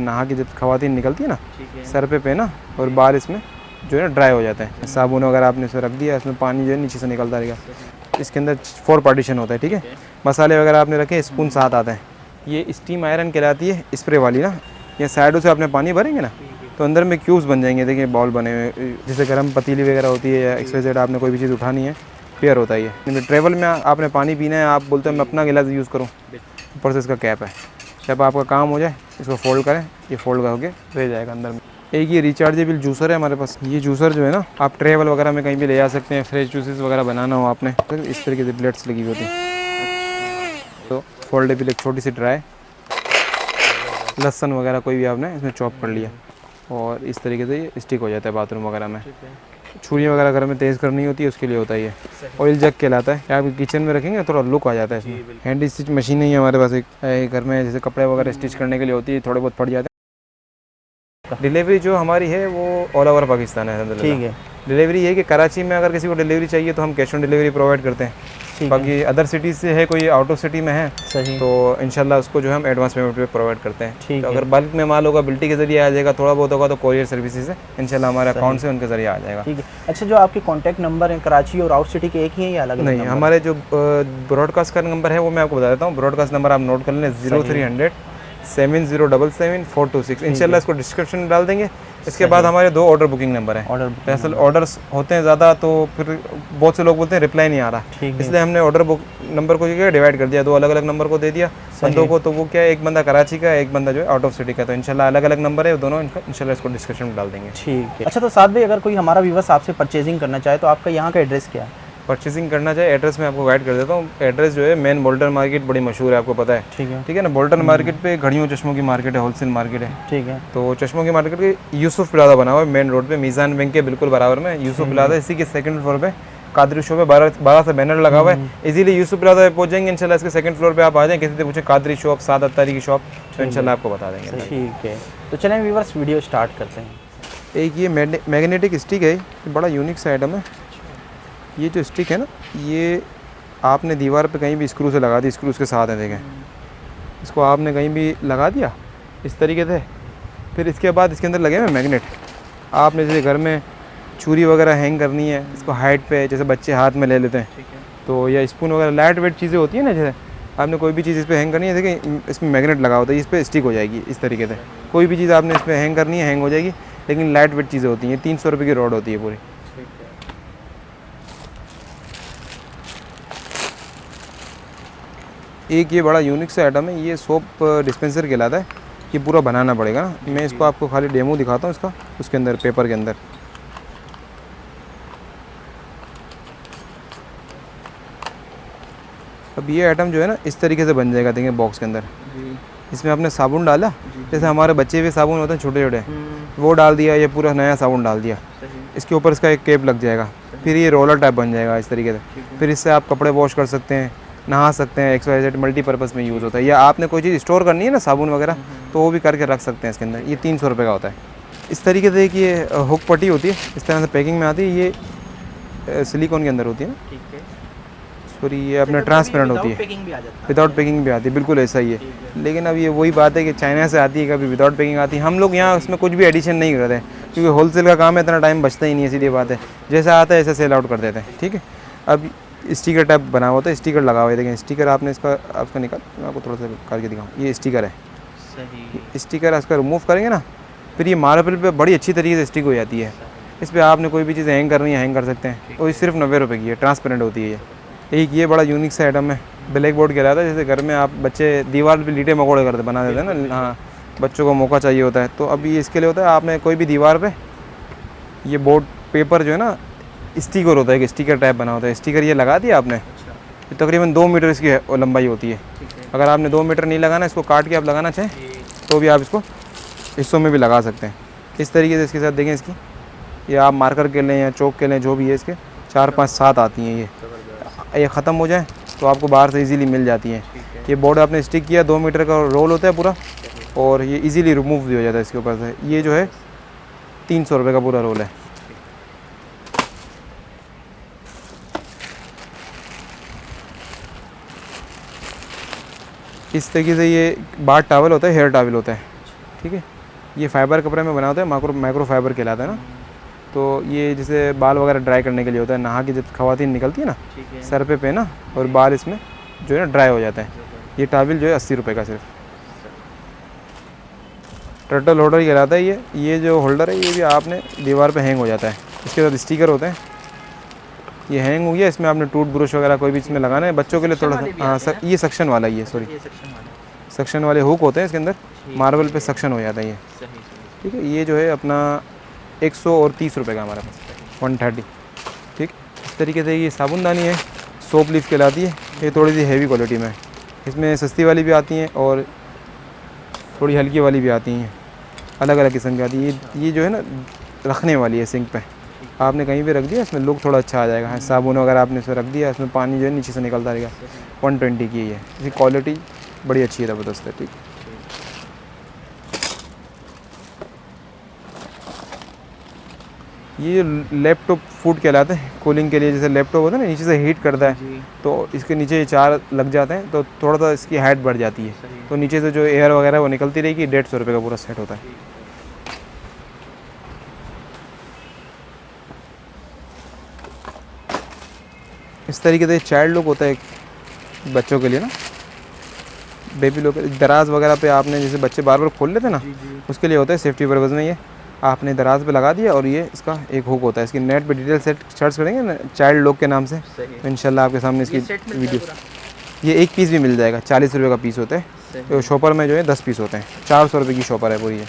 नहा के जब खवातीन निकलती है ना, सर पे ना, और बाल इसमें जो है ना ड्राई हो जाता है। साबुन वगैरह आपने इसमें रख दिया, इसमें पानी जो है नीचे से निकलता रहेगा। इसके अंदर 4 पार्टीशन होता है, ठीक है। मसाले वगैरह आपने रखे, स्पून साथ आता है। ये स्टीम आयरन कहलाती है, स्प्रे वाली ना। ये साइडों से आपने पानी भरेंगे ना तो अंदर में क्यूब्स बन जाएंगे, देखिए बॉल बने हुए, जैसे गर्म पतीली वगैरह होती है या XYZ आपने कोई भी चीज़ उठानी है, पेयर होता है ये। ट्रेवल में आपने पानी पीना है, आप बोलते हैं मैं अपना गिलास यूज़ करूँ, ऊपर से इसका कैप है। जब आपका काम हो जाए इसको फोल्ड करें, ये फोल्ड होकर रह जाएगा अंदर में। एक ये रिचार्जेबल जूसर है हमारे पास। ये जूसर जो है ना, आप ट्रेवल वगैरह में कहीं भी ले जा सकते हैं। फ्रेश जूसेस वगैरह बनाना हो आपने तो इस तरीके से प्लेट्स लगी होती हैं, तो फोल्डेबल एक छोटी सी ड्राई। लहसुन वगैरह कोई भी आपने इसमें चॉप कर लिया और इस तरीके से ये स्टिक हो जाता है बाथरूम वगैरह में। छुरी वगैरह घर में तेज़ करनी होती है उसके लिए होता है ये। ऑयल जग कहलाता है, आप किचन में रखेंगे थोड़ा लुक आ जाता है इसमें। हैंड स्टिच मशीन ही है हमारे पास एक घर में, जैसे कपड़े वगैरह स्टिच करने के लिए होती है, थोड़े बहुत फट जाते हैं। डिलीवरी जो हमारी है वो ऑल ओवर पाकिस्तान है, ठीक है। डिलीवरी ये है कि कराची में अगर किसी को डिलीवरी चाहिए तो हम कैश ऑन डिलीवरी प्रोवाइड करते हैं। बाकी अदर सिटीज़ से है, कोई आउट ऑफ सिटी में है सही, तो इंशाल्लाह उसको जो है हम एडवांस पेमेंट पे प्रोवाइड करते हैं। ठीक, तो अगर बल्क में माल होगा बिल्टी के जरिए आ जाएगा, थोड़ा बहुत होगा तो कोरियर सर्विसेज है, इंशाल्लाह हमारे अकाउंट से उनके जरिए आ जाएगा। ठीक है। अच्छा, जो आपके कॉन्टैक्ट नंबर है कराची और आउट सिटी के एक ही है या अलग? नहीं, हमारे जो ब्रॉडकास्ट का नंबर है वो मैं आपको बता देता हूँ। ब्रॉडकास्ट नंबर आप नोट कर लें, 0300 7077 इंशाल्लाह इसको डिस्क्रिप्शन में डाल देंगे। इसके बाद हमारे 2 ऑर्डर बुकिंग नंबर हैं। दरअसल ऑर्डर्स होते हैं ज़्यादा तो फिर बहुत से लोग बोलते हैं रिप्लाई नहीं आ रहा, इसलिए हमने ऑर्डर बुक नंबर को क्या डिवाइड कर दिया, 2 अलग अलग नंबर को दे दिया बंदों को। तो वो क्या है, एक बंदा कराची का है, एक बंदा जो है आउट ऑफ सिटी का, तो इंशाल्लाह अलग अलग नंबर है दोनों, इंशाल्लाह इसको डिस्क्रिप्शन में डाल देंगे। ठीक है। अच्छा, तो साथ भाई अगर कोई हमारा व्यूअर्स आपसे परचेजिंग करना चाहे तो आपका यहाँ का एड्रेस क्या है? परचेसिंग करना चाहे एड्रेस मैं आपको गाइड कर देता हूँ। एड्रेस जो है मेन बोल्टन मार्केट, बड़ी मशहूर है, आपको पता है। ठीक है ना। बोल्टन मार्केट पे घड़ियों चश्मों की मार्केट है, होलसेल मार्केट है। ठीक है। तो चश्मों की मार्केट के यूसुफ प्लाजा बना हुआ है मेन रोड पे, मीज़ान बैंक के बिल्कुल बराबर में यूसुफ प्लाजा। इसी के सेकंड फ्लोर पे कादरी शॉप है, 12 से बैनर लगा हुआ है, इजीली यूसुफ प्लाजा पे पहुंच जाएंगे इंशाल्लाह। इसके सेकंड फ्लोर पे आप आ जाएं, किसी से पूछे कादरी शॉप, सादत अत्तारी की शॉप, तो इंशाल्लाह आपको बता देंगे। ठीक है, तो चलें व्यूअर्स वीडियो स्टार्ट करते हैं। एक ये मैग्नेटिक स्टिक है, बड़ा यूनिक सा आइटम है। ये जो स्टिक है ना, ये आपने दीवार पे कहीं भी स्क्रू से लगा दी, स्क्रू उसके साथ है, देखें, इसको आपने कहीं भी लगा दिया इस तरीके से। फिर इसके बाद इसके अंदर लगे हुए मैग्नेट। आपने जैसे घर में छुरी वगैरह हैंग करनी है, इसको हाइट पे जैसे बच्चे हाथ में ले लेते हैं, तो या स्पून वगैरह लाइट वेट चीज़ें होती है ना, जैसे आपने कोई भी चीज़ इस पर हैंग करनी है, देखें इसमें मैग्नेट लगा होता है, इस पर स्टिक हो जाएगी इस तरीके से। कोई भी चीज़ आपने इस पर हैंग करनी है, हैंग हो जाएगी, लेकिन लाइट वेट चीज़ें होती हैं। 300 रुपये की रॉड होती है पूरी। एक ये बड़ा यूनिक सा आइटम है, ये सोप डिस्पेंसर कहलाता है। ये पूरा बनाना पड़ेगा ना, मैं इसको आपको खाली डेमो दिखाता हूँ इसका, उसके अंदर पेपर के अंदर। अब ये आइटम जो है ना इस तरीके से बन जाएगा, देखेंगे बॉक्स के अंदर। इसमें आपने साबुन डाला, जैसे हमारे बच्चे भी साबुन होते हैं छोटे छोटे, वो डाल दिया, ये पूरा नया साबुन डाल दिया। इसके ऊपर इसका एक केप लग जाएगा, फिर ये रोलर टाइप बन जाएगा इस तरीके से। फिर इससे आप कपड़े वॉश कर सकते हैं, नहा सकते हैं, XYZ मल्टीपर्पज़ में यूज़ होता है। या आपने कोई चीज़ स्टोर करनी है ना, साबुन वगैरह, तो वो भी करके रख सकते हैं इसके अंदर। ये 300 रुपये का होता है। इस तरीके से कि ये हुक पट्टी होती है, इस तरह से पैकिंग में आती है। ये सिलिकॉन के अंदर होती है ना, सॉरी, ये अपना ट्रांसपेरेंट होती है, विदाउट पैकिंग भी आती है, बिल्कुल ऐसा ही है। लेकिन अब ये वही बात है कि चाइना से आती है, कभी विदाउट पैकिंग आती है। हम लोग यहाँ उसमें कुछ भी एडिशन नहीं करते, क्योंकि होलसेल का काम है, इतना टाइम बचता ही नहीं है, सीधी बात है। जैसा आता है ऐसे सेल आउट कर देते हैं। ठीक है। अब स्टिकर टाइप बना हुआ होता है, स्टिकर लगा हुआ है, देखें स्टिकर आपने आपका निकाल, मैं आपको थोड़ा सा करके दिखाऊँ। ये स्टिकर है, सही स्टिकर इसका रिमूव करेंगे ना, फिर ये मार्बल पे बड़ी अच्छी तरीके से स्टिक हो जाती है। इस पर आपने कोई भी चीज़ हैंग करनी है, हैंग कर सकते हैं। और ये सिर्फ 90 रुपये की है, ट्रांसपेरेंट होती है ये। एक ये बड़ा यूनिक सा आइटम है, ब्लैक बोर्ड कहलाता है। जैसे घर में आप बच्चे दीवार पे लीटे मकोड़े करते बना देते हैं ना, हाँ, बच्चों को मौका चाहिए होता है, तो अब ये इसके लिए होता है। आपने कोई भी दीवार पे ये बोर्ड पेपर जो है ना, स्टिकर होता है, एक स्टिकर टाइप बना होता है, स्टिकर ये लगा दिया आपने। तकरीबन 2 मीटर इसकी लंबाई होती है। अगर आपने 2 मीटर नहीं लगाना, इसको काट के आप लगाना चाहें तो भी आप इसको हिस्सों में भी लगा सकते हैं। इस तरीके से इसके साथ देखें इसकी, ये आप मार्कर के लें या चौक के लें, जो भी है, इसके 4, 5, 7 आती हैं। ये ख़त्म हो जाए तो आपको बाहर से इजीली मिल जाती हैं। ये बोर्ड आपने स्टिक किया, 2 मीटर का रोल होता है पूरा, और ये इजीली रिमूव भी हो जाता है इसके ऊपर से। ये जो है 300 रुपये का पूरा रोल है। इस तरीके से ये बाथ टॉवल होता है, हेयर टॉवल होता है। ठीक है। ये फाइबर कपड़े में बना होता है, माइक्रो फाइबर कहलाता है ना। तो ये जैसे बाल वगैरह ड्राई करने के लिए होता है, नहा के जब खवातीन निकलती है ना सर पे पहना और बाल इसमें जो है ना ड्राई हो जाता है। ये टाविल जो है 80 रुपये का सिर्फ। टर्टल होल्डर ही कहलाता है ये जो होल्डर है ये भी आपने दीवार पे हैंग हो जाता है। इसके साथ स्टिकर होते हैं, ये हैंग हो गया, इसमें आपने टूथ ब्रश वगैरह कोई भी इसमें लगाना है। बच्चों के लिए थोड़ा सा हाँ ये सक्शन वाला ही है, सॉरी सक्शन वाले हुक होते हैं इसके अंदर, मार्बल पे सक्शन हो जाता है ये, ठीक है। ये जो है अपना 130 रुपये का हमारे पास 130, ठीक। इस तरीके से ये साबुनदानी है, सोप लीफ कहलाती है। ये थोड़ी सी हैवी क्वालिटी में है, इसमें सस्ती वाली भी आती हैं और थोड़ी हल्की वाली भी आती हैं, अलग अलग किस्म की आती है। ये जो है ना रखने वाली है, सिंक पे आपने कहीं भी रख दिया, इसमें लुक थोड़ा अच्छा आ जाएगा। हाँ, साबुन वगैरह आपने इसमें रख दिया, इसमें पानी जो है नीचे से निकलता रहेगा। 120 की है, इसकी क्वालिटी बड़ी अच्छी है, ज़बरदस्त है, ठीक। ये लैपटॉप फूड कहलाते हैं, कूलिंग के लिए। जैसे लैपटॉप होता है ना नीचे से हीट करता है, तो इसके नीचे 4 लग जाते हैं, तो थोड़ा सा इसकी हाइट बढ़ जाती है, तो नीचे से जो एयर वगैरह वो निकलती रहेगी। 150 रुपये का पूरा सेट होता है। इस तरीके से चाइल्ड लुक होता है बच्चों के लिए ना, बेबी लोग दराज वगैरह पे आपने जैसे बच्चे बार बार खोल लेते हैं ना, उसके लिए होता है सेफ्टी पर्पज़ में। ये आपने दराज पे लगा दिया और ये इसका एक हुक होता है। इसकी नेट पे डिटेल सर्च करेंगे ना चाइल्ड लॉक के नाम से, तो इंशाल्लाह आपके सामने इसकी वीडियो। ये एक पीस भी मिल जाएगा, 40 रुपये का पीस होता है। तो शॉपर में जो है 10 पीस होते हैं, 400 रुपये की शॉपर है पूरी।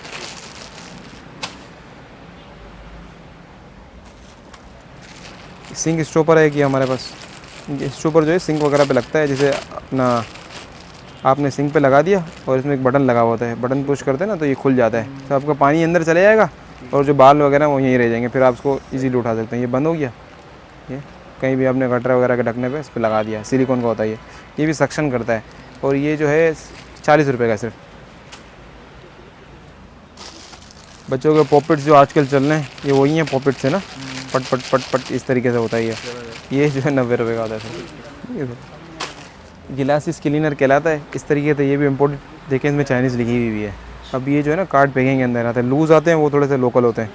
सिंक स्टॉपर है कि हमारे पास स्टॉपर जो है सिंक वगैरह पे लगता है। जैसे अपना आपने सिंक पे लगा दिया और इसमें एक बटन लगा होता है, बटन पुश करते हैं ना तो ये खुल जाता है, तो आपका पानी अंदर चले जाएगा और जो बाल वगैरह वो यहीं रह जाएंगे, फिर आप उसको इजीली उठा सकते हैं। ये बंद हो गया, ये कहीं भी आपने गटर वगैरह के ढकने पे इस पर लगा दिया, सिलिकॉन का होता है ये भी सक्शन करता है। और ये जो है 40 रुपये का सिर्फ। बच्चों के पॉकेट्स जो आजकल चल रहे हैं ये वही हैं, पॉकेट्स है ना, पट पट पट पट इस तरीके से होता है ये जो है 90 रुपये का होता है। गिलासिस क्लीनर कहलाता है इस तरीके से। ये भी इम्पोर्टेड, देखें इसमें चाइनीज़ लिखी हुई भी है। अब ये जो है ना कार्ड पैकिंग के अंदर आते हैं, लूज़ आते हैं, वो थोड़े से लोकल होते हैं।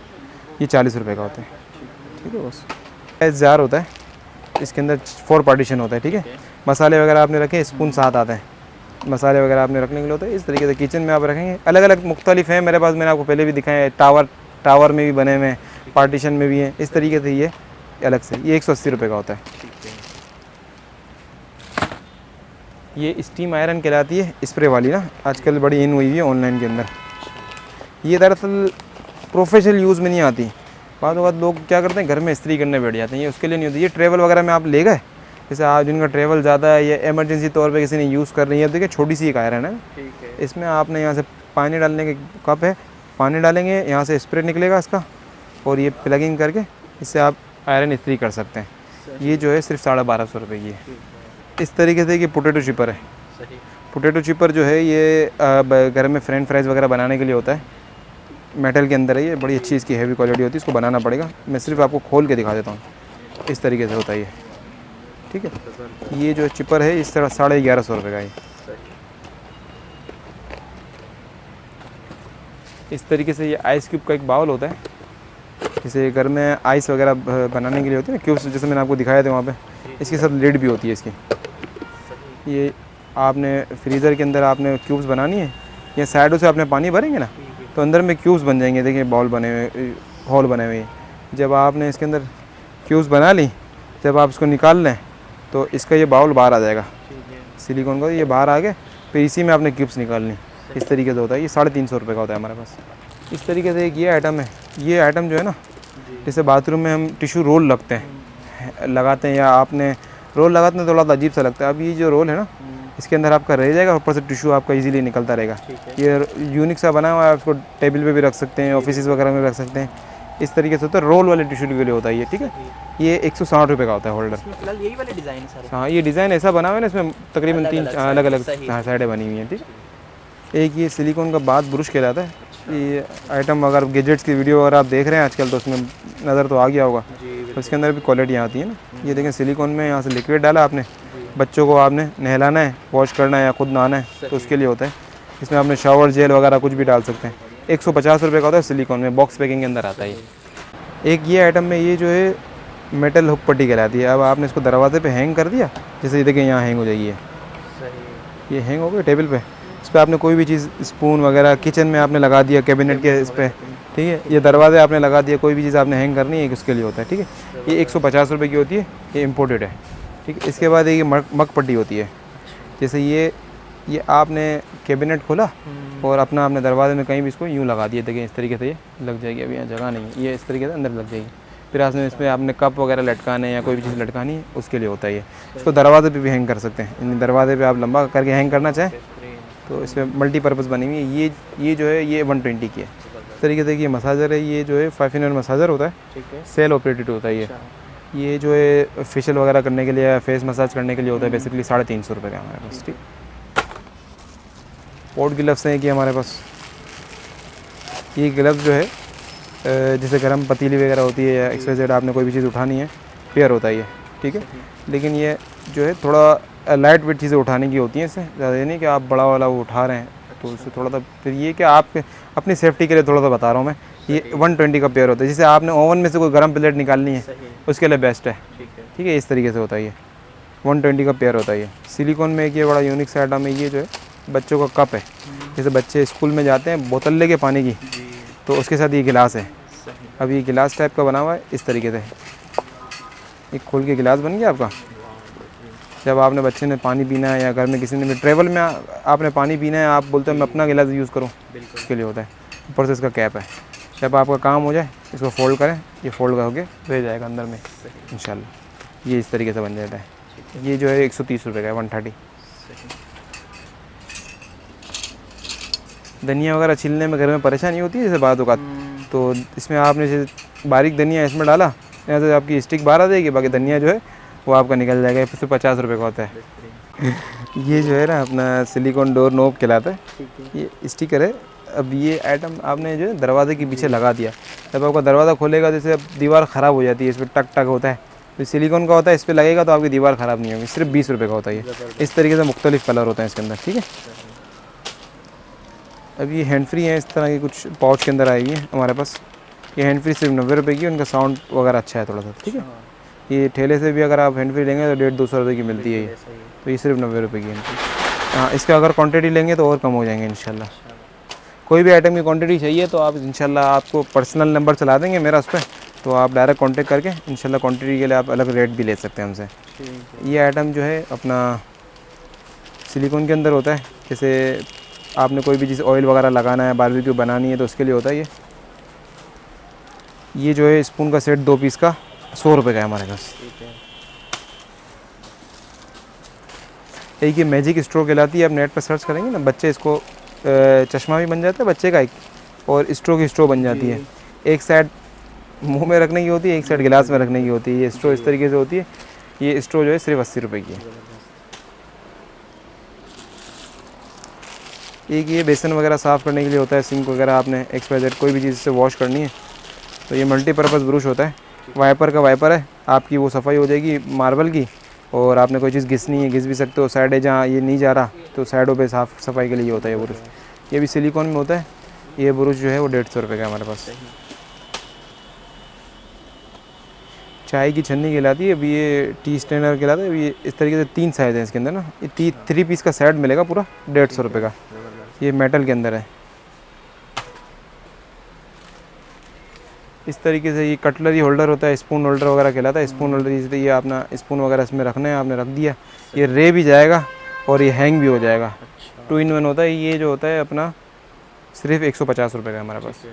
ये 40 रुपये का होता है, ठीक है। बस जार होता है, इसके अंदर 4 पार्टीशन होता है, ठीक है। मसाले वगैरह आपने रखे, स्पून साथ आता है, मसाले वगैरह आपने रखने के लिए होता है। इस तरीके से किचन में आप रखेंगे, अलग अलग मुख्तलिफ हैं मेरे पास, मैंने आपको पहले भी दिखाए हैं। टावर में भी बने हुए हैं, पार्टीशन में भी हैं, इस तरीके से ये अलग से। ये 180 रुपये का होता है। ये स्टीम आयरन कहलाती है, स्प्रे वाली ना, आजकल बड़ी इन हुई है ऑनलाइन के अंदर। ये दरअसल प्रोफेशनल यूज़ में नहीं आती, बाद लोग क्या करते हैं घर में इस्त्री करने बैठ जाते हैं, ये उसके लिए नहीं होती। ये ट्रैवल वगैरह में आप ले गए, जैसे आज जिनका ट्रैवल ज़्यादा है या इमरजेंसी तौर पे किसी ने यूज़ कर रही है, देखिए छोटी सी एक आयरन है, इसमें आपने यहाँ से पानी डालने के कप है, पानी डालेंगे, यहाँ से स्प्रे निकलेगा इसका, और ये प्लगिंग करके इससे आप आयरन इस्त्री कर सकते हैं। ये जो है सिर्फ 1250 रुपये की है। इस तरीके से कि पोटैटो चिपर है। पोटैटो चिपर जो है ये घर में फ्रेंच फ्राइज़ वगैरह बनाने के लिए होता है, मेटल के अंदर है ये, बड़ी अच्छी इसकी हैवी क्वालिटी होती है। इसको बनाना पड़ेगा, मैं सिर्फ आपको खोल के दिखा देता हूँ। इस तरीके से होता है ये, ठीक है। ये जो चिपर है इस तरह 1150 रुपये का है। इस तरीके से ये आइस क्यूब का एक बाउल होता है, जैसे घर में आइस वगैरह बनाने के लिए होती है ना क्यूब्स, जैसे मैंने आपको दिखाया था वहाँ पे। इसके साथ लिड भी होती है इसकी। ये आपने फ्रीज़र के अंदर आपने क्यूब्स बनानी है, या साइडों से आपने पानी भरेंगे ना तो अंदर में क्यूब्स बन जाएंगे। देखिए बाउल बने हुए, होल बने हुए। जब आपने इसके अंदर क्यूब्स बना ली, जब आप इसको निकाल लें तो इसका ये बाउल बाहर आ जाएगा, सिलिकॉन का ये बाहर आ गया, फिर इसी में आपने क्यूब्स निकालनी। इस तरीके से होता है। ये 350 रुपये का होता है हमारे पास। इस तरीके से एक ये आइटम है। ये आइटम जो है ना, जैसे बाथरूम में हम टिशू रोल लगते हैं, लगाते हैं, या आपने रोल लगाते हैं तो थोड़ा अजीब सा लगता है। अब ये जो रोल है ना, इसके अंदर आपका रह जाएगा, ऊपर से टिशू आपका इजीली निकलता रहेगा। ये यूनिक सा बना हुआ है, आपको टेबल पे भी रख सकते हैं, ऑफिस वगैरह में रख सकते हैं। इस तरीके से होता है, रोल वाले टिशू के लिए होता है ये, ठीक है। ये 160 रुपये का होता है होल्डर। यही वाले डिज़ाइन है। हाँ, ये डिज़ाइन ऐसा बना हुआ है ना, इसमें तकरीबन 3 अलग अलग साइडें बनी हुई हैं, ठीक है। एक ये सिलिकॉन का बाथ ब्रुश कहलाता है। ये आइटम अगर गैजेट्स की वीडियो अगर आप देख रहे हैं आजकल तो उसमें नज़र तो आ गया होगा, तो इसके अंदर भी क्वालिटियाँ आती हैं ना। ये देखें सिलिकॉन में, यहाँ से लिक्विड डाला आपने, बच्चों को आपने नहलाना है, वॉश करना है या खुद नहाना है तो उसके लिए होता है। इसमें आपने शावर जेल वगैरह कुछ भी डाल सकते हैं। 150 रुपये का होता है सिलिकॉन में, बॉक्स पैकिंग के अंदर आता है ये। एक ये आइटम में ये जो है मेटल हुक पट्टी कहलाती है। अब आपने इसको दरवाजे पे हैंग कर दिया, जैसे ये देखिए यहाँ हैंग हो जाइए, ये हैंग हो गया टेबल पे। इस पर आपने कोई भी चीज़ स्पून वगैरह किचन में आपने लगा दिया, कैबिनेट के इस पर, ठीक है। ये दरवाजे आपने लगा दिया, कोई भी चीज़ आपने हैंग करनी है उसके लिए होता है, ठीक है। ये 150 रुपये की होती है, ये इम्पोर्टेड है, ठीक है। इसके बाद ये मग पट्टी होती है। जैसे ये आपने कैबिनेट खोला और अपना आपने दरवाजे में कहीं भी इसको यूँ लगा दिया, देखिए इस तरीके से ये लग जाएगी। अभी यहाँ जगह नहीं है, ये इस तरीके से अंदर लग जाएगी। फिर आपने इसमें आपने कप वगैरह लटकाने हैं या कोई भी चीज़ लटकानी है उसके लिए होता है ये। इसको दरवाजे पे भी हैंग कर सकते हैं, इन दरवाजे पे आप लंबा करके हैंग करना चाहें तो इसमें मल्टीपर्पज़ बनी हुई है। ये जो है ये 120 की है। इस तरीके से ये मसाजर है, ये जो है 5-in-1 मसाजर होता है, सेल ऑपरेटेड होता है ये जो है फेशियल वगैरह करने के लिए, फेस मसाज करने के लिए होता है। बेसिकली 350 रुपये का हमारे पास, ठीक। पॉट ग्लव्स हैं कि हमारे पास, ये ग्लव्स जो है जैसे गर्म पतीली वगैरह होती है या XYZ आपने कोई भी चीज़ उठानी है, पेयर होता है ये, ठीक है। लेकिन ये जो है थोड़ा लाइट वेट चीज़ें उठाने की होती हैं, इससे ज़्यादा ये नहीं कि आप बड़ा वाला वो उठा रहे हैं, तो उससे थोड़ा सा फिर ये कि आप अपनी सेफ्टी के लिए थोड़ा सा बता रहा हूँ मैं। ये 120 का पेयर होता है। जैसे आपने ओवन में से कोई गर्म प्लेट निकालनी है उसके लिए बेस्ट है, ठीक है। इस तरीके से होता है ये 120 का पेयर होता है ये। सिलिकॉन में एक ये बड़ा यूनिक सा आइटम है, ये जो है बच्चों का कप है। जैसे बच्चे स्कूल में जाते हैं बोतल लेके पानी की, तो उसके साथ ये गिलास है। अब ये गिलास टाइप का बना हुआ है इस तरीके से, एक खोल के गिलास बन गया आपका। जब आपने बच्चे ने पानी पीना है या घर में किसी ने भी ट्रैवल में आपने पानी पीना है, आप बोलते हो मैं अपना गिलास यूज़ करूँ, उसके लिए होता है। ऊपर से इसका कैप है। जब आपका काम हो जाए इसको फोल्ड करें, ये फोल्ड होके रह जाएगा अंदर में इंशाल्लाह। ये इस तरीके से बन जाता है। ये जो है 130 रुपये का है, 130। धनिया वगैरह छिलने में घर में परेशानी होती है जैसे बाद औक़ात, तो इसमें आपने जैसे बारीक धनिया इसमें डाला, यहाँ से आपकी स्टिक बाहर आ जाएगी, बाकी धनिया जो है वो आपका निकल जाएगा। फिर 50 रुपये का होता है। ये जो है ना अपना सिलिकॉन डोर नोब कहलाता है, ये स्टिकर है। अब ये आइटम आपने जो है दरवाजे के पीछे लगा दिया, जब आपका दरवाज़ा खोलेगा जैसे अब दीवार ख़राब हो जाती है, इस पर टक टक होता है, तो सिलिकॉन का होता है, इस पर लगेगा तो आपकी दीवार ख़राब नहीं होगी। सिर्फ 20 रुपये का होता है ये। इस तरीके से मुख्तलिफ कलर होते हैं इसके अंदर, ठीक है। अब ये हैंड फ्री है, इस तरह की कुछ पाउच के अंदर आई हुई है हमारे पास। ये हैंड फ्री सिर्फ 90 रुपये की, उनका साउंड वगैरह अच्छा है थोड़ा सा, ठीक है। ये ठेले से भी अगर आप हैंड फ्री लेंगे तो 150-200 रुपये की मिलती है ये, तो ये सिर्फ 90 रुपये की हैंड फ्री। हाँ, इसका अगर क्वांटिटी लेंगे तो और कम हो जाएंगे इंशाल्लाह। कोई भी आइटम की क्वांटिटी चाहिए तो आप इंशाल्लाह आपको पर्सनल नंबर चला देंगे मेरा उस पर, तो आप डायरेक्ट कांटेक्ट करके इंशाल्लाह क्वांटिटी के लिए आप अलग रेट भी ले सकते हैं हमसे। ये आइटम जो है अपना सिलिकॉन के अंदर होता है। जैसे आपने कोई भी चीज़ ऑयल वगैरह लगाना है, बारबेक्यू बनानी है, तो उसके लिए होता है ये जो है स्पून का सेट 2 पीस का 100 रुपये का है हमारे पास। एक ये मैजिक स्ट्रो कहलाती है, आप नेट पर सर्च करेंगे ना, बच्चे इसको चश्मा भी बन जाता है बच्चे का एक, और स्ट्रो की स्ट्रो बन जाती है। एक साइड मुंह में रखने की होती है, एक साइड गिलास में रखने की होती है। ये स्ट्रो इस तरीके से होती है। ये स्ट्रो जो है सिर्फ 80 रुपये की है। एक ये बेसन वगैरह साफ़ करने के लिए होता है, सिंक वगैरह आपने XYZ कोई भी चीज़ से वॉश करनी है तो ये मल्टीपर्पज़ ब्रश होता है। वाइपर का वाइपर है, आपकी वो सफाई हो जाएगी मार्बल की, और आपने कोई चीज़ घिसनी है घिस भी सकते हो। साइड है जहाँ ये नहीं जा रहा तो साइडों पे साफ़ सफाई के लिए होता है ये ब्रश। ये भी सिलिकॉन में होता है। ये ब्रश जो है वो 150 रुपये का हमारे पास। चाय की छन्नी कहलाती है। अभी ये टी स्टैंडर कहलाता है। अभी ये इस तरीके से 3 साइज़ हैं इसके अंदर ना। ये 3 पीस का सेट मिलेगा पूरा 150 रुपये का। ये मेटल के अंदर है। इस तरीके से ये कटलरी होल्डर होता है, स्पून होल्डर वगैरह कहलाता है। स्पून होल्डर जैसे ये अपना स्पून वगैरह इसमें रखना है, आपने रख दिया, ये रे भी जाएगा और ये हैंग भी हो जाएगा। 2-in-1 होता है। ये जो होता है अपना सिर्फ 150 रुपये का हमारे पास।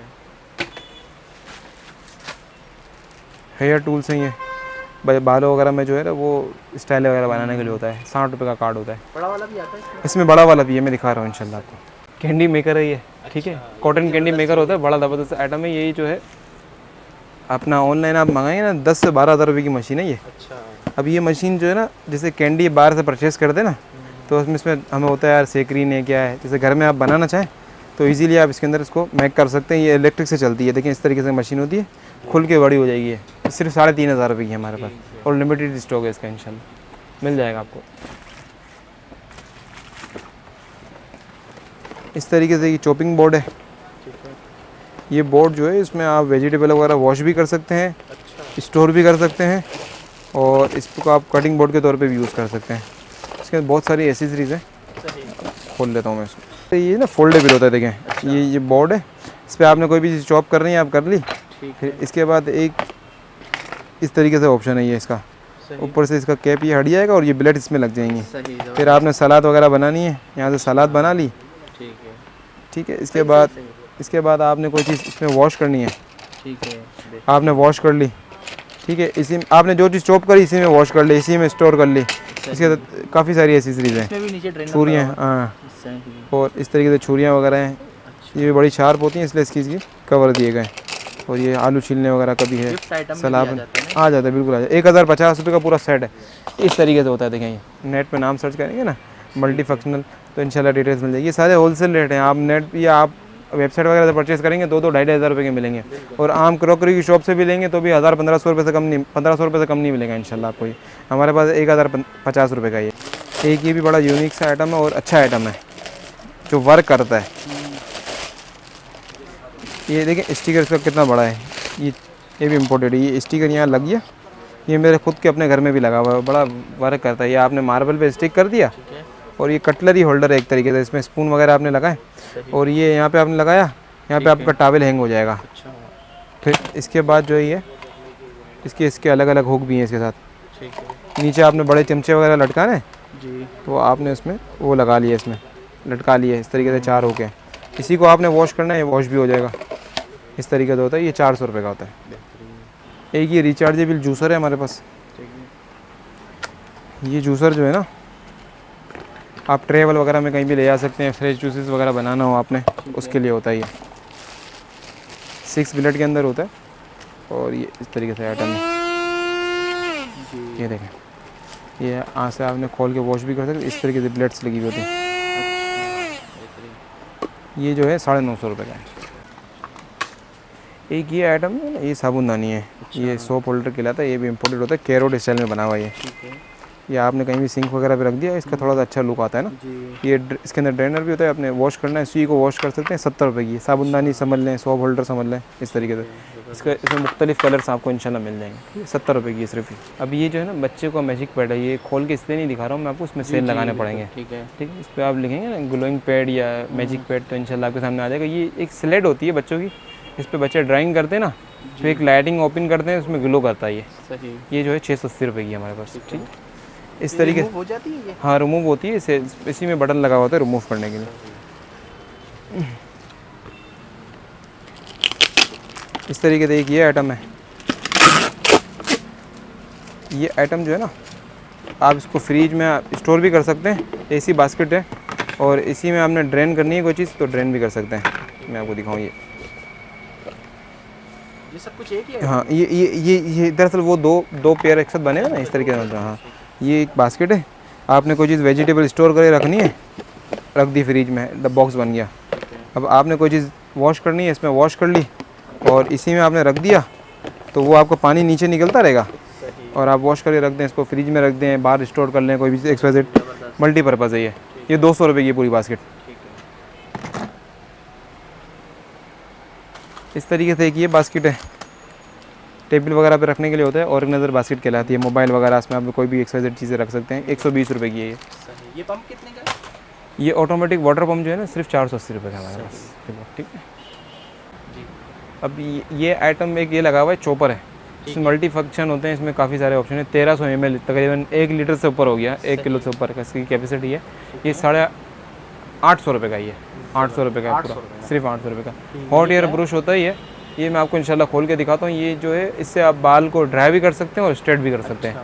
हेयर टूल्स हैं ये, बालों वगैरह में जो है ना वो स्टाइल वगैरह बनाने के लिए होता है। 60 रुपये का कार्ड होता है। बड़ा वाला भी आता है इसमें बड़ा वाला भी है, मैं दिखा रहा हूँ इंशाल्लाह आपको। कैंडी मेकर है ये, ठीक है। कॉटन कैंडी मेकर होता है, बड़ा ज़बरदस्त आइटम है। यही जो है अपना ऑनलाइन आप मंगाएंगे ना 10 से 12 हज़ार रुपये की मशीन है ये। अब ये मशीन जो है ना, जैसे कैंडी बाहर से परचेस करते हैं ना, तो इसमें हमें होता है यार सेक्रीन है क्या है, जैसे घर में आप बनाना चाहें तो इजीली आप इसके अंदर इसको मेक कर सकते हैं। ये इलेक्ट्रिक से चलती है। देखिए इस तरीके से मशीन होती है, खुल के बड़ी हो जाएगी। ये सिर्फ 3,500 रुपये की है हमारे पास, और लिमिटेड स्टॉक है इसका, इंशाल्लाह मिल जाएगा आपको। इस तरीके से ये चॉपिंग बोर्ड है। ठीक है। ये बोर्ड जो है इसमें आप वेजिटेबल वगैरह वॉश भी कर सकते हैं, अच्छा। स्टोर भी कर सकते हैं, और इसको आप कटिंग बोर्ड के तौर पे भी यूज़ कर सकते हैं। इसके अंदर बहुत सारी एसेसरीज़ हैं। सही। खोल लेता हूँ मैं इसको। तो ये ना फोल्डेबल होता है, देखें। अच्छा। ये बोर्ड है, इस पर आपने कोई भी चीज़ चॉप करनी है आप कर ली। ठीक फिर है। इसके बाद एक इस तरीके से ऑप्शन है ये इसका, सही। ऊपर से इसका कैप ये हट जाएगा और ये ब्लेड इसमें लग जाएंगी। सही। फिर आपने सलाद वगैरह बनानी है, यहाँ से सलाद बना ली। ठीक है। ठीक है, इसके बाद आपने कोई चीज़ इसमें वॉश करनी है, ठीक है। आपने वॉश कर ली। ठीक है, इसी में आपने जो चीज़ चॉप करी इसी में वॉश कर ली, इसी में स्टोर कर ली। इसके काफ़ी सारी एसेसरीज़ हैं, इसमें भी नीचे ड्रेन छुरियाँ, हाँ, और इस तरीके से छुरियाँ वगैरह हैं। ये भी बड़ी शार्प होती हैं, इसलिए इसकी कवर दिए गए। और ये आलू छीलने वगैरह का भी है, सलाद आ जाता है, बिल्कुल आ जाता है। 1050 रुपये का पूरा सेट है। इस तरीके से होता है, देखें। ये नेट पे नाम सर्च करेंगे ना, मल्टी फंक्शनल, तो इंशाल्लाह डिटेल्स मिल जाएगी। ये सारे होलसेल रेट हैं, आप नेट या आप वेबसाइट वगैरह से परचेज़ करेंगे तो 2-2,500 रुपये के मिलेंगे। और आम क्रॉकरी की शॉप से भी लेंगे तो भी 1000-1500 रुपये से कम नहीं, 1500 रुपये से कम नहीं मिलेगा इंशाल्लाह आपको। ये हमारे पास 1050 रुपये का ये एक, ये भी बड़ा यूनिक सा आइटम है और अच्छा आइटम है जो वर्क करता है। ये देखें स्टिकर इसका कितना बड़ा है। ये भी इम्पोर्टेड है। ये स्टिकर यहाँ लग गया, ये मेरे खुद के अपने घर में भी लगा हुआ है, बड़ा वर्क करता है। ये आपने मार्बल पे स्टिक कर दिया, और ये कटलरी होल्डर है एक तरीके से, इसमें स्पून वगैरह आपने लगाए, और ये यहाँ पे आपने लगाया, यहाँ पे आपका टॉवल हैंग हो जाएगा। फिर इसके बाद जो है ये इसके अलग अलग हुक भी हैं इसके साथ। नीचे आपने बड़े चमचे वगैरह लटकाने जी, तो आपने इसमें वो लगा लिया, इसमें लटका लिए इस तरीके से 4 हुक हैं। इसी को आपने वॉश करना है, ये वॉश भी हो जाएगा। इस तरीके से होता है। ये 400 रुपये का होता है। एक ये रिचार्जेबल जूसर है हमारे पास। ये जूसर जो है ना, आप ट्रेवल वगैरह में कहीं भी ले जा सकते हैं, फ्रेश जूसेस वगैरह बनाना हो आपने, उसके लिए होता है। ये 6 मिनट के अंदर होता है, और ये इस तरीके से आइटम है। ये देखें, ये यहाँ से आपने खोल के वॉश भी कर सकते। इस तरीके से ब्लेड्स लगी हुई होती हैं। ये जो है 950 रुपये का है। एक ये आइटम है ना, ये साबुनदानी है। ये सोप होल्डर कहलाता है। ये भी इम्पोर्टेड होता है, कैरोट स्टाइल में बना हुआ है ये आपने कहीं भी सिंक वगैरह पे रख दिया, इसका थोड़ा सा अच्छा लुक आता है ना। ये इसके अंदर ड्रेनर भी होता है, आपने वॉश करना है, इसी को वॉश कर सकते हैं। 70 रुपये की साबुनदानी समझ लें, सोप होल्डर समझ लें, इस तरीके से। इसमें मुख्तलिफ कलर्स आपको इंशाल्लाह मिल जाएंगे। 70 रुपये की सिर्फ ही। अब ये जो है ना बच्चे को मैजिक पैड है, ये खोल के इसलिए नहीं दिखा रहा हूँ मैं आपको, इसमें सेल लगाने पड़ेंगे। ठीक है, इस पर आप लिखेंगे ना ग्लोइंग पैड या मैजिक पैड, तो इंशाल्लाह आपके सामने आ जाएगा। ये एक स्लेट होती है बच्चों की, इस पर बच्चे ड्राइंग करते हैं ना, फिर एक लाइटिंग ओपन करते हैं, उसमें ग्लो करता है ये। ये जो है 680 रुपये की हमारे पास। ठीक है, इस तरीके से हो जाती है। हाँ, रिमूव होती है, इसी में बटन लगा होता है रिमूव करने के लिए। इस तरीके से एक ये आइटम है। ये आइटम जो है ना, आप इसको फ्रीज में स्टोर भी कर सकते हैं। एसी बास्केट है, और इसी में आपने ड्रेन करनी है कोई चीज़ तो ड्रेन भी कर सकते हैं। मैं आपको दिखाऊँ, ये सब कुछ एक ही है। हाँ, ये दरअसल वो दो पेयर एक साथ बने हैं ना, इस तरीके से। हाँ, ये एक बास्केट है, आपने कोई चीज़ वेजिटेबल स्टोर करके रखनी है, रख दी फ्रिज में, द बॉक्स बन गया। अब आपने कोई चीज़ वॉश करनी है, इसमें वॉश कर ली, और इसी में आपने रख दिया, तो वो आपका पानी नीचे निकलता रहेगा, और आप वॉश करके रख दें, इसको फ्रिज में रख दें, बाहर स्टोर कर लें, कोई भी XYZ मल्टीपर्पज़ है ये 200 रुपये की पूरी बास्केट। इस तरीके से एक ये बास्केट है, टेबल वगैरह पे रखने के लिए होता है, ऑर्गेनाइजर बास्केट कहलाती है। मोबाइल वगैरह इसमें आप कोई भी XYZ चीज़ें रख सकते हैं। 120 रुपये की है ये। पंप कितने का है? ये ऑटोमेटिक वाटर पंप जो है ना, सिर्फ 480 रुपये का हमारे पास। ठीक है जी। अब ये आइटम एक ये लगा हुआ है, चॉपर है, इसमें मल्टी फंक्शन होते हैं, इसमें काफ़ी सारे ऑप्शन है। 1300 ml, तकरीबन 1 लीटर से ऊपर हो गया, 1 किलो से ऊपर का इसकी कैपेसिटी है। ये 850 रुपये का ही है। 800 रुपये का पूरा, सिर्फ 800 रुपये का। हॉट एयर ब्रश होता है ये मैं आपको इंशाल्लाह खोल के दिखाता हूँ। ये जो है, इससे आप बाल को ड्राई भी कर सकते हैं और स्ट्रेट भी कर सकते हैं।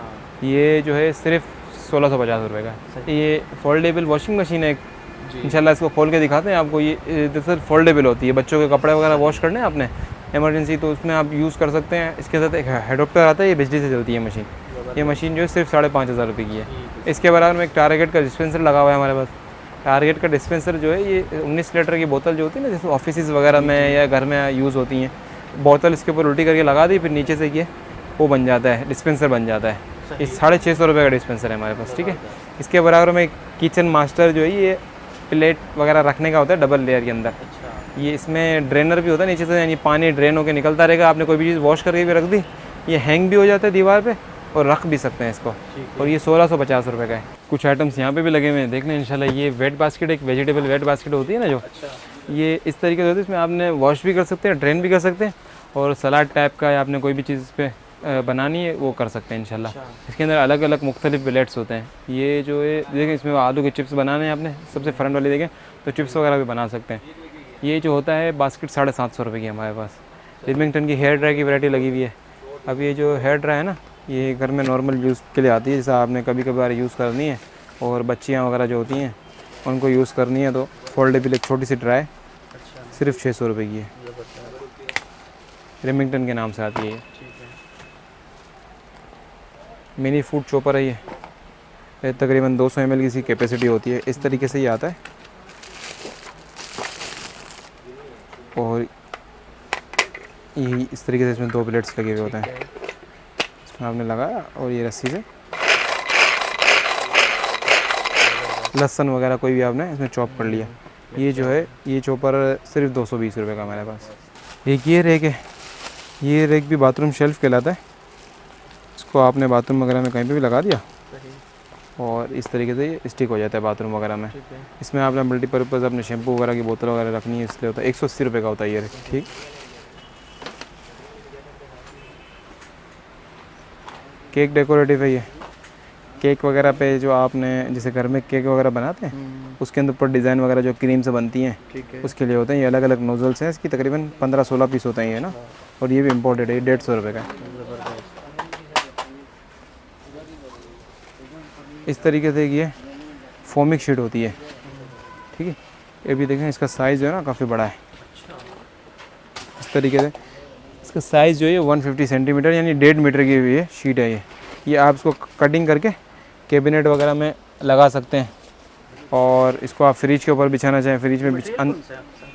ये जो है सिर्फ 1650 रुपये का। ये फोल्डेबल वॉशिंग मशीन है इंशाल्लाह, इसको खोल के दिखाते हैं आपको। ये दरअसल फोल्डेबल होती है, बच्चों के कपड़े वगैरह वॉश करने हैं आपने इमरजेंसी, तो उसमें आप यूज़ कर सकते हैं। इसके साथ एक हेडोप्टर आता है, ये बिजली से चलती है मशीन। ये मशीन जो है सिर्फ 5500 रुपये की है। इसके बराबर में एक टारगेट का डिस्पेंसर लगा हुआ है हमारे पास। टारगेट का डिस्पेंसर जो है, ये 19 लीटर की बोतल जो होती है ना, जैसे ऑफिस वगैरह में या घर में यूज़ होती हैं, बोतल इसके ऊपर उल्टी करके लगा दी, फिर नीचे से ये वो बन जाता है, डिस्पेंसर बन जाता है। ये 650 रुपये का डिस्पेंसर है हमारे पास। ठीक है, इसके बराबर में किचन मास्टर जो है, ये प्लेट वगैरह रखने का होता है डबल लेयर के अंदर। अच्छा। ये इसमें ड्रेनर भी होता है नीचे से, यानी पानी ड्रेन होकर निकलता रहेगा। आपने कोई भी चीज़ वॉश करके भी रख दी, ये हैंग भी हो जाता है दीवार पे और रख भी सकते हैं इसको। ठीक और ये 1650 रुपये का है। कुछ आइटम्स यहाँ पे भी लगे हुए हैं, देखना इंशाल्लाह। ये वेट बास्केट, एक वेजिटेबल वेट बास्केट होती है ना जो, अच्छा। ये इस तरीके से होती है। इसमें आपने वॉश भी कर सकते हैं, ड्रेन भी कर सकते हैं, और सलाद टाइप का या आपने कोई भी चीज़ पे बनानी है वो कर सकते हैं इंशाल्लाह। अच्छा। इसके अंदर अलग अलग मुख्तलिफ प्लेट्स होते हैं। ये जो है देखें, इसमें आलू के चिप्स बनाने हैं आपने, सबसे फ्रंट वाली देखें तो चिप्स वगैरह भी बना सकते हैं। ये जो होता है बास्केट 750 रुपये की हमारे पास। लिमिंगटन की हेयर ड्राई की वैरायटी लगी हुई है। अब ये जो हेयर ड्राई है ना, ये घर में नॉर्मल यूज़ के लिए आती है, जैसे आपने कभी कभार यूज़ करनी है और बच्चियाँ वगैरह जो होती हैं उनको यूज़ करनी है, तो फोल्डेबल एक छोटी सी ड्राई अच्छा। सिर्फ 600 रुपये की है। रिमिंगटन के नाम से आती है ये। ठीक है। मिनी फूड चॉपर है ये तकरीबन 200 ml की इसकी कैपेसिटी होती है। इस तरीके से ये आता है, और यही इस तरीके से इसमें 2 प्लेट्स लगे हुए होते हैं। इसमें आपने लगाया और ये रस्सी से लहसुन वगैरह कोई भी आपने इसमें चॉप कर लिया। ये जो है ये चॉपर सिर्फ 220 रुपये का हमारे पास। एक ये रेक है, ये रेक भी बाथरूम शेल्फ कहलाता है। इसको आपने बाथरूम वगैरह में कहीं पे भी लगा दिया और इस तरीके से ये स्टिक हो जाता है बाथरूम वगैरह में। ठीक है। इसमें आपने मल्टीपर्पज़ अपने शैम्पू वगैरह की बोतल वगैरह रखनी है, इसलिए होता है। 180 रुपये का होता है ये रेक। ठीक। केक डेकोरेटिव है ये। केक वगैरह पे जो आपने जैसे घर में केक वगैरह बनाते हैं उसके अंदर ऊपर डिज़ाइन वगैरह जो क्रीम से बनती हैं ठीक है। उसके लिए होते हैं। ये अलग अलग नोजल्स हैं, इसकी तकरीबन 15-16 पीस होते हैं ये ना, और ये भी इम्पोर्टेड है। ये 150 रुपये का है। ज़बरदस्त। इस तरीके से ये फोमिक शीट होती है। ठीक है। ये भी देखें, इसका साइज़ जो है ना काफ़ी बड़ा है। इस तरीके से इसका साइज़ जो है 150 सेंटीमीटर यानी 1.5 मीटर की भी है शीट है ये आप इसको कटिंग करके कैबिनेट वगैरह में लगा सकते हैं, और इसको आप फ्रिज के ऊपर बिछाना चाहें फ्रिज में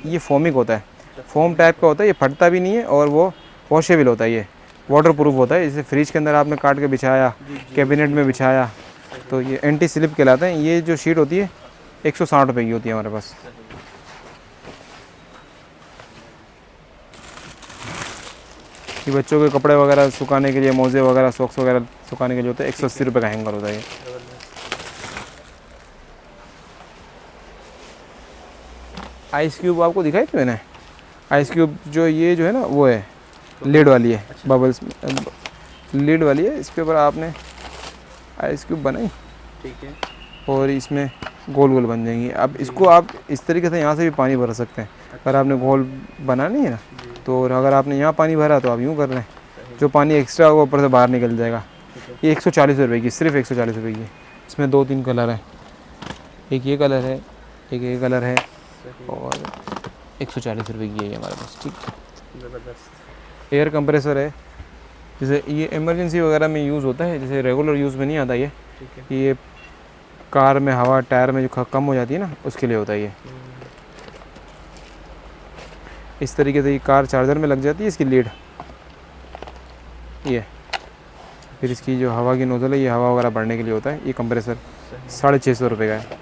ये फोमिक होता है, फोम टाइप का होता है। ये फटता भी नहीं है और वो वॉशेबल होता है, ये वाटर प्रूफ होता है। जैसे फ्रिज के अंदर आपने काट के बिछाया, कैबिनेट में बिछाया, तो ये एंटी स्लिप कहलाते हैं। ये जो शीट होती है 160 रुपये की होती है हमारे पास। ये बच्चों के कपड़े वगैरह सुखाने के लिए, मोजे वगैरह सॉक्स वगैरह सुखाने के लिए होता है। 180 रुपये का हैंगर होता है ये। आइस क्यूब आपको दिखाई थी मैंने। आइस क्यूब जो ये जो है ना वो है लीड वाली है। अच्छा। बबल्स लीड वाली है। इसके ऊपर आपने आइस क्यूब बनाई ठीक है। और इसमें गोल गोल बन जाएंगी। अब इसको आप इस तरीके से यहाँ से भी पानी भर सकते हैं। अगर आपने गोल बनानी है ना, तो अगर आपने यहाँ पानी भरा तो आप यूँ कर लें, जो पानी एक्स्ट्रा होगा ऊपर से बाहर निकल जाएगा। ये 140 रुपये की, सिर्फ 140 रुपये की। इसमें 2-3 कलर हैं, एक ये कलर है, एक ये कलर है, और 140 रुपये की है ये हमारे पास। ठीक। ज़बरदस्त। एयर कंप्रेसर है, जैसे ये इमरजेंसी वगैरह में यूज़ होता है, जैसे रेगुलर यूज़ में नहीं आता ये। ठीक है। ये कार में हवा टायर में जो कम हो जाती है ना उसके लिए होता है ये। इस तरीके से ये कार चार्जर में लग जाती है, इसकी लीड ये। फिर इसकी जो हवा की नोजल है ये हवा वगैरह भरने के लिए होता है। ये कंप्रेसर 650 रुपये का है।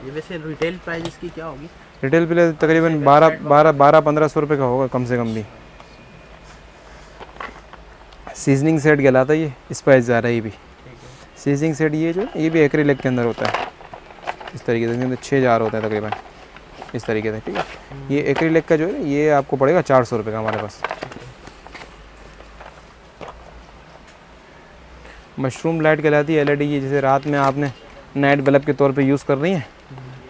ये वैसे रिटेल प्राइस इसकी क्या होगी? रिटेल पे तकरीबन 1200-1500 रुपये का होगा कम से कम भी। सीजनिंग सेट कहलाता है ये, स्पाइस जार है ये भी। सीजनिंग सेट ये जो ये भी एक्रिलिक के अंदर होता है। इस तरीके से इसके अंदर 6 जार होता है तकरीबन इस तरीके से। ठीक है। ये एक्रिलिक का जो है ये आपको पड़ेगा 400 रुपये का हमारे पास। मशरूम लाइट कहलाती है, LED की। जैसे रात में आपने नाइट बल्ब के तौर पे यूज़ कर रही हैं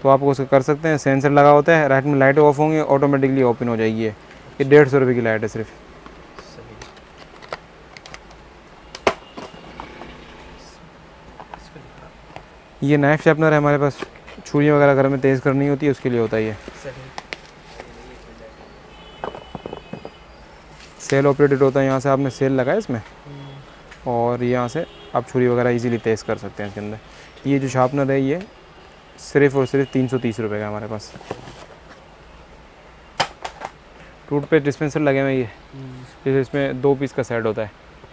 तो आप उसको कर सकते हैं। सेंसर लगा होता है, रात में लाइट ऑफ होंगी ऑटोमेटिकली ओपन हो जाएगी। ये 150 रुपये की लाइट है सिर्फ। ये नाइफ शार्पनर है हमारे पास, छुरियाँ वगैरह घर में तेज़ करनी होती है उसके लिए होता है ये। सेल ऑपरेटेड होता है, यहाँ से आपने सेल लगाया इसमें और यहाँ से आप छुरी वगैरह इजीली तेज़ कर सकते हैं इसके अंदर। ये जो शार्पनर है ये सिर्फ और सिर्फ 330 रुपये का हमारे पास। टूथपेस्ट डिस्पेंसर लगे हुए हैं ये, जैसे इसमें 2 पीस का सेट होता है।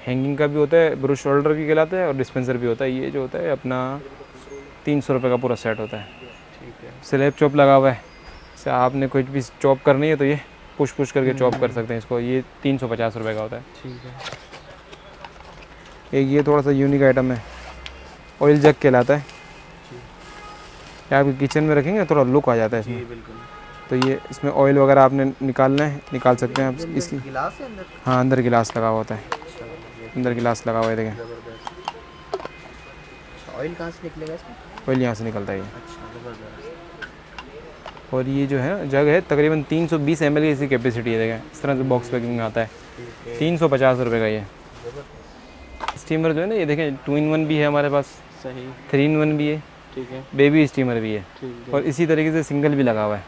हैंगिंग का भी होता है, ब्रश होल्डर भी कहलाता है, और डिस्पेंसर भी होता है। ये जो होता है अपना 300 रुपये का पूरा सेट होता है। ठीक है। स्लैब चॉप लगा हुआ है, जैसे आपने कुछ भी चॉप करनी है तो ये पुश करके चॉप कर सकते हैं इसको। ये 350 रुपये का होता है। ठीक है। एक ये थोड़ा सा यूनिक आइटम है, ऑयल जग कहलाता है। ये आपके किचन में रखेंगे थोड़ा लुक आ जाता है जी इसमें। बिल्कुल। तो ये इसमें ऑयल वगैरह आपने निकालना है, निकाल सकते हैं आप इसकी। गिलास है अंदर? हाँ, अंदर गिलास लगा हुआ होता है, अच्छा, ये अंदर गिलास लगा हुआ है, देखें। ज़बरदस्त। अच्छा, ऑयल कहाँ से निकलेगा इसमें? ऑयल यहाँ से निकलता है ये। अच्छा, ज़बरदस्त। और ये जो है जग है तकरीबन 320 ml की इसकी कैपेसिटी है, देखें। इस तरह से बॉक्स पैकिंग में आता है। ठीक है। 350 रुपये का ये ज़बरदस्त। स्टीमर जो है ना, ये देखें 2-in-1 भी है हमारे पास, सही। 3-in-1 भी है, ठीक है। बेबी स्टीमर भी है, ठीक है। और इसी तरीके से सिंगल भी लगा हुआ है।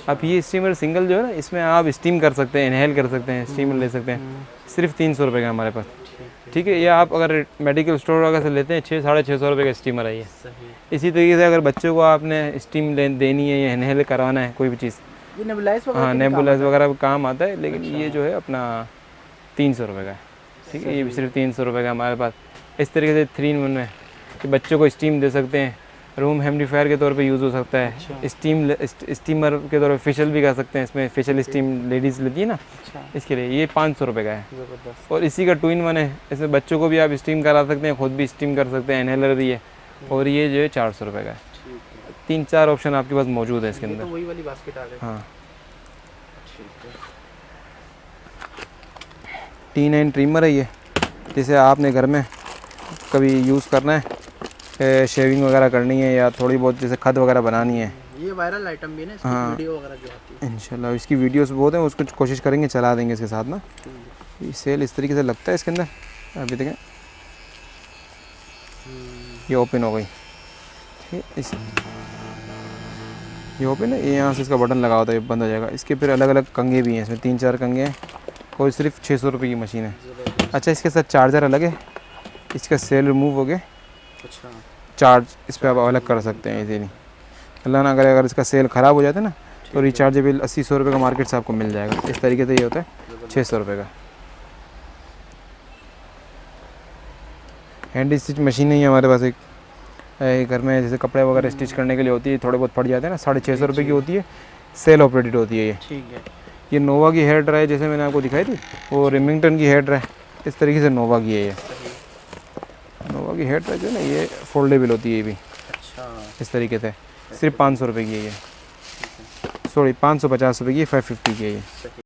अब ये स्टीमर सिंगल जो है ना, इसमें आप स्टीम कर सकते हैं, इनहेल कर सकते हैं, स्टीमर ले सकते हैं। सिर्फ 300 रुपये का हमारे पास, ठीक है। या आप अगर मेडिकल स्टोर वगैरह से लेते हैं 600-650 रुपये का स्टीमर है ये। सही। इसी तरीके से अगर बच्चों को आपने स्टीम देनी है या इनहेल करवाना है कोई भी चीज़, ये नेबुलाइज वगैरह हाँ, के भी काम नेबुलाइज आता है? वगैरह काम आता है, लेकिन ये जो है अपना 300 रुपये का है, ठीक है। ये भी सिर्फ 300 रुपये का हमारे पास। इस तरीके से 3-in-1 में कि बच्चों को स्टीम दे सकते हैं, रूम हेम्डिफायर के तौर पे यूज़ हो सकता है। अच्छा। स्टीमर के तौर पे फेशियल भी कर सकते हैं, इसमें फेशियल स्टीम लेडीज़ लेती है ना, अच्छा, इसके लिए ये 500 रुपये का है। ज़बरदस्त। और इसी का 2-in-1 है, इसमें बच्चों को भी आप स्टीम करा सकते हैं, खुद भी स्टीम कर सकते हैं, इनहेलर भी है। और ये जो है 400 रुपये का है। ठीक है। 3-4 ऑप्शन आपके पास मौजूद है इसके ये तो अंदर। वही वाली बास्केट आ गई। हाँ, ठीक है। T9 ट्रिमर है ये, जैसे आपने घर में कभी यूज़ करना है, शेविंग वगैरह करनी है या थोड़ी बहुत जैसे खत वगैरह बनानी है। ये वायरल आइटम भी है ना, इसकी हाँ। वीडियो वगैरह जो आती है। इंशाल्लाह इसकी वीडियोस बहुत हैं, उसको कोशिश करेंगे चला देंगे इसके साथ ना। ये सेल इस तरीके से लगता है इसके अंदर, अभी देखें ये ओपन हो गई, ठीक है। इस ये ओपन है, ये यहाँ से इसका बटन लगा होता है, ये बंद हो जाएगा। इसके फिर अलग अलग कंगे भी हैं, इसमें 3-4 कंगे हैं। कोई सिर्फ 600 रुपये की मशीन है। ज़बरदस्त। अच्छा, इसके साथ चार्जर अलग है, इसका सेल रिमूव हो गया, अच्छा, चार्ज इस पर आप अलग कर सकते हैं इजीली। अल्लाह ना करे अगर इसका सेल ख़राब हो जाता है ना, तो रिचार्जेबल 80-100 रुपये का मार्केट से आपको मिल जाएगा। इस तरीके से ये होता है 600 रुपये का। हैंड स्टिच मशीन है हमारे पास एक, घर में जैसे कपड़े वगैरह स्टिच करने के लिए होती है, थोड़े बहुत फट जाते हैं ना, 650 रुपये की होती है, सेल ऑपरेटेड होती है ये। ठीक है। ये नोवा की हेयर ड्राई जैसे मैंने आपको दिखाई थी, वो रिमिंगटन की हेयर ड्राई, इस तरीके से नोवा की है ये। नोवा की हेयर ड्राई जो है ना, ये फोल्डेबल होती है ये भी, अच्छा, इस तरीके से। सिर्फ 500 रुपये की है ये, सॉरी 550 रुपये की, 550 की है ये।